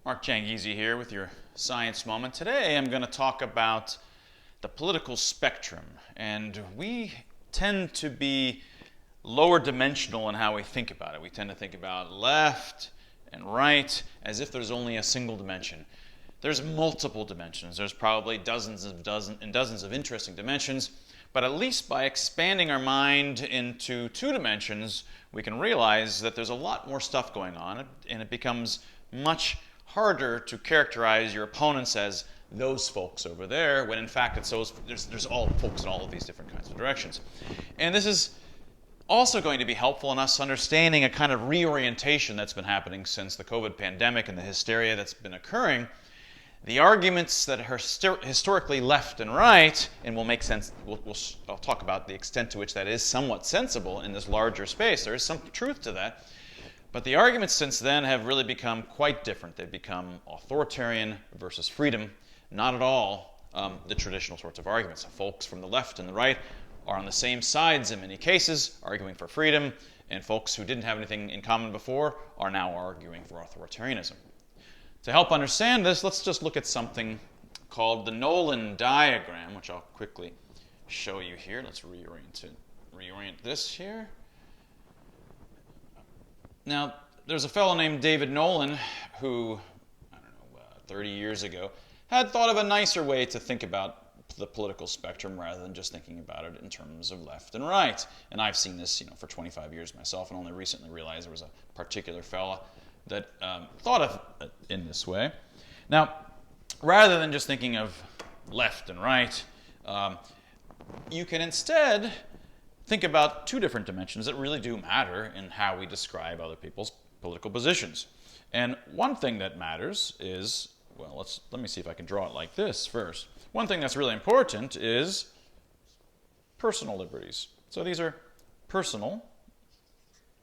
mchangizi here with your science moment. Today I'm going to talk about the political spectrum, and we tend to be lower dimensional in how we think about it. We tend to think about left and right as if there's only a single dimension. There's multiple dimensions. There's probably dozens of interesting dimensions, but at least by expanding our mind into two dimensions, we can realize that there's a lot more stuff going on, and it becomes much harder to characterize your opponents as those folks over there, when in fact it's there's all folks in all of these different kinds of directions. And this is also going to be helpful in us understanding a kind of reorientation that's been happening since the COVID pandemic and the hysteria that's been occurring. The arguments that are historically left and right, and will make sense, I'll talk about the extent to which that is somewhat sensible in this larger space. There is some truth to that. But the arguments since then have really become quite different. They've become authoritarian versus freedom, not at all the traditional sorts of arguments. Folks from the left and the right are on the same sides in many cases, arguing for freedom, and folks who didn't have anything in common before are now arguing for authoritarianism. To help understand this, let's just look at something called the Nolan diagram, which I'll quickly show you here. Let's reorient this here. Now, there's a fellow named David Nolan who, 30 years ago, had thought of a nicer way to think about the political spectrum rather than just thinking about it in terms of left and right. And I've seen this, for 25 years myself, and only recently realized there was a particular fellow that thought of it in this way. Now, rather than just thinking of left and right, you can instead think about two different dimensions that really do matter in how we describe other people's political positions. And one thing that matters is, well, let me see if I can draw it like this first. One thing that's really important is personal liberties. So these are personal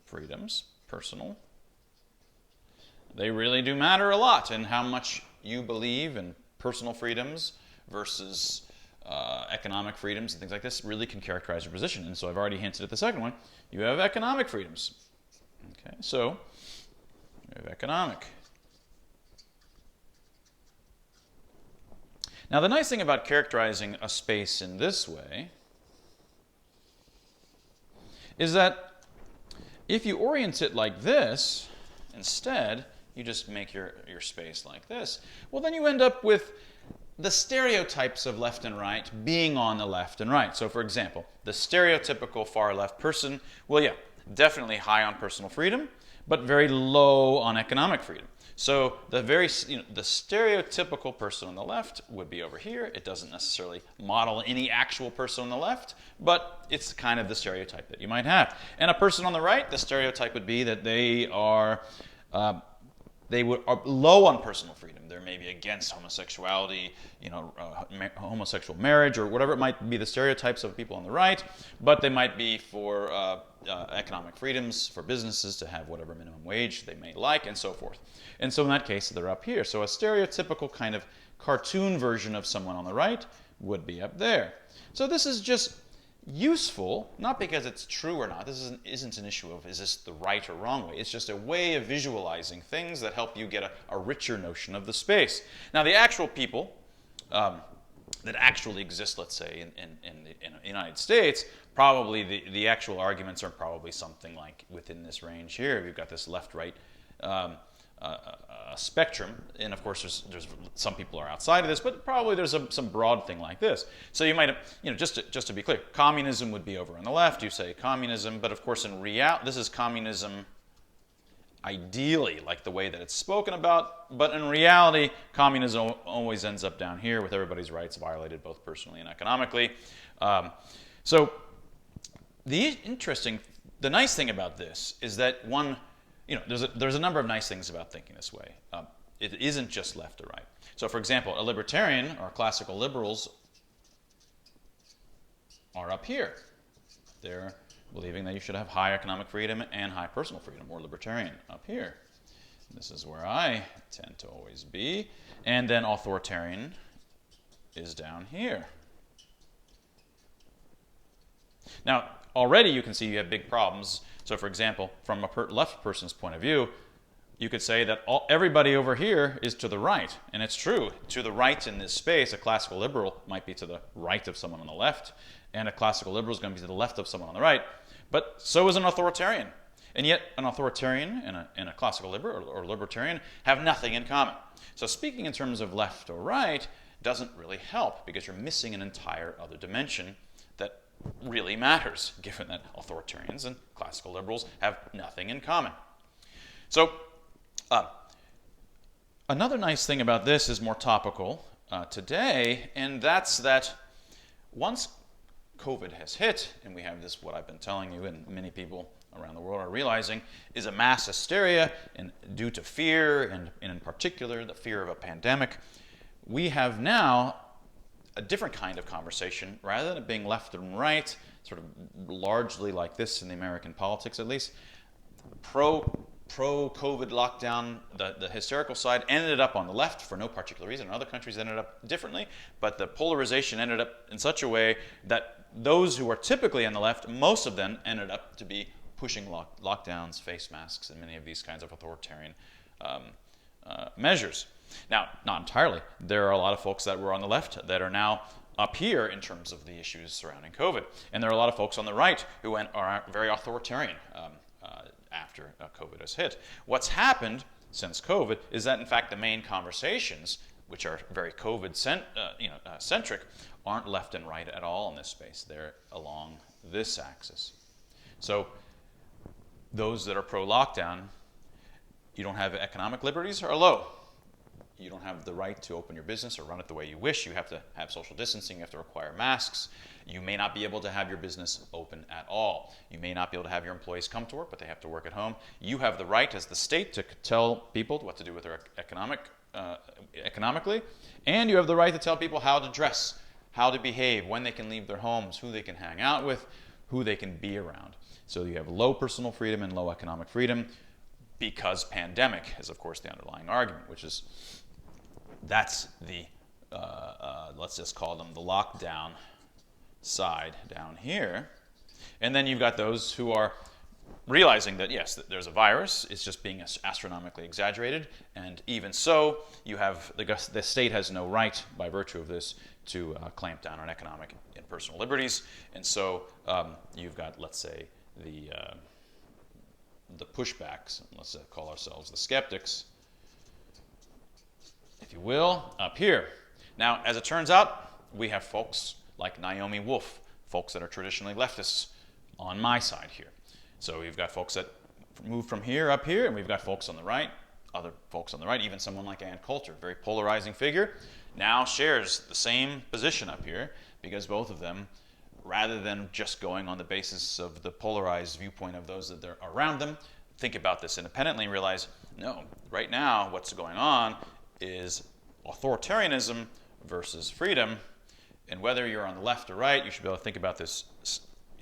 freedoms, personal. They really do matter a lot in how much you believe in personal freedoms versus economic freedoms and things like this really can characterize your position. And so I've already hinted at the second one. You have economic freedoms. Okay, so you have economic. Now, the nice thing about characterizing a space in this way is that if you orient it like this, instead, you just make your space like this, well, then you end up with the stereotypes of left and right being on the left and right. So, for example, the stereotypical far left person, well, yeah, definitely high on personal freedom, but very low on economic freedom. So the stereotypical person on the left would be over here. It doesn't necessarily model any actual person on the left, but it's kind of the stereotype that you might have. And a person on the right, the stereotype would be that they are low on personal freedom. They're maybe against homosexuality, homosexual marriage, or whatever it might be the stereotypes of people on the right, but they might be for economic freedoms, for businesses to have whatever minimum wage they may like, and so forth. And so in that case, they're up here. So a stereotypical kind of cartoon version of someone on the right would be up there. So this is just useful, not because it's true or not. This isn't an issue of is this the right or wrong way. It's just a way of visualizing things that help you get a richer notion of the space. Now, the actual people that actually exist, let's say, in the United States, probably the actual arguments are probably something like within this range here. We've got this left-right spectrum, and of course there's some people are outside of this, but probably there's some broad thing like this. So you might, just to be clear, communism would be over on the left. You say communism, but of course in reality, this is communism ideally, like the way that it's spoken about, but in reality, communism always ends up down here with everybody's rights violated both personally and economically. So the nice thing about this is that there's a number of nice things about thinking this way. It isn't just left or right. So, for example, a libertarian or classical liberals are up here. They're believing that you should have high economic freedom and high personal freedom, or libertarian up here. This is where I tend to always be. And then authoritarian is down here. Now, already you can see you have big problems. So, for example, from a left person's point of view, you could say that everybody over here is to the right. And it's true. To the right in this space, a classical liberal might be to the right of someone on the left, and a classical liberal is going to be to the left of someone on the right. But so is an authoritarian. And yet an authoritarian and a classical liberal or libertarian have nothing in common. So speaking in terms of left or right doesn't really help, because you're missing an entire other dimension that really matters, given that authoritarians and classical liberals have nothing in common. So another nice thing about this is more topical today, and that's that once COVID has hit, and we have this, what I've been telling you, and many people around the world are realizing, is a mass hysteria and due to fear, and in particular the fear of a pandemic. We have now a different kind of conversation. Rather than it being left and right, sort of largely like this in the American politics at least, pro-COVID lockdown, the hysterical side ended up on the left for no particular reason. Other countries ended up differently, but the polarization ended up in such a way that those who are typically on the left, most of them ended up to be pushing lockdowns, face masks, and many of these kinds of authoritarian measures. Now, not entirely. There are a lot of folks that were on the left that are now up here in terms of the issues surrounding COVID. And there are a lot of folks on the right who are very authoritarian after COVID has hit. What's happened since COVID is that, in fact, the main conversations, which are very COVID-centric, aren't left and right at all in this space. They're along this axis. So those that are pro-lockdown, you don't have economic liberties, are low. You don't have the right to open your business or run it the way you wish. You have to have social distancing. You have to require masks. You may not be able to have your business open at all. You may not be able to have your employees come to work, but they have to work at home. You have the right as the state to tell people what to do with their economically, and you have the right to tell people how to dress, how to behave, when they can leave their homes, who they can hang out with, who they can be around. So you have low personal freedom and low economic freedom because pandemic is, of course, the underlying argument, which is that's the, let's just call them the lockdown side down here. And then you've got those who are realizing that, yes, there's a virus, it's just being astronomically exaggerated, and even so, you have the state has no right, by virtue of this, to clamp down on economic and personal liberties. And so you've got, let's say, the pushbacks, let's call ourselves the skeptics, if you will, up here. Now, as it turns out, we have folks like Naomi Wolf, folks that are traditionally leftists on my side here. So we've got folks that move from here up here, and we've got folks on the right, other folks on the right, even someone like Ann Coulter, very polarizing figure, now shares the same position up here, because both of them, rather than just going on the basis of the polarized viewpoint of those that are around them, think about this independently and realize, no, right now what's going on is authoritarianism versus freedom, and whether you're on the left or right, you should be able to think about this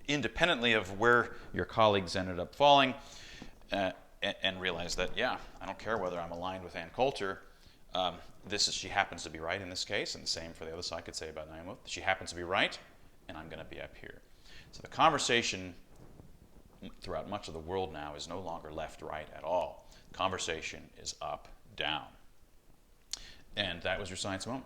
independently of where your colleagues ended up falling, and realize that, yeah, I don't care whether I'm aligned with Ann Coulter. She happens to be right in this case, and the same for the other side could say about Naomi. She happens to be right, and I'm going to be up here. So the conversation throughout much of the world now is no longer left-right at all. Conversation is up-down. And that was your Science Moment.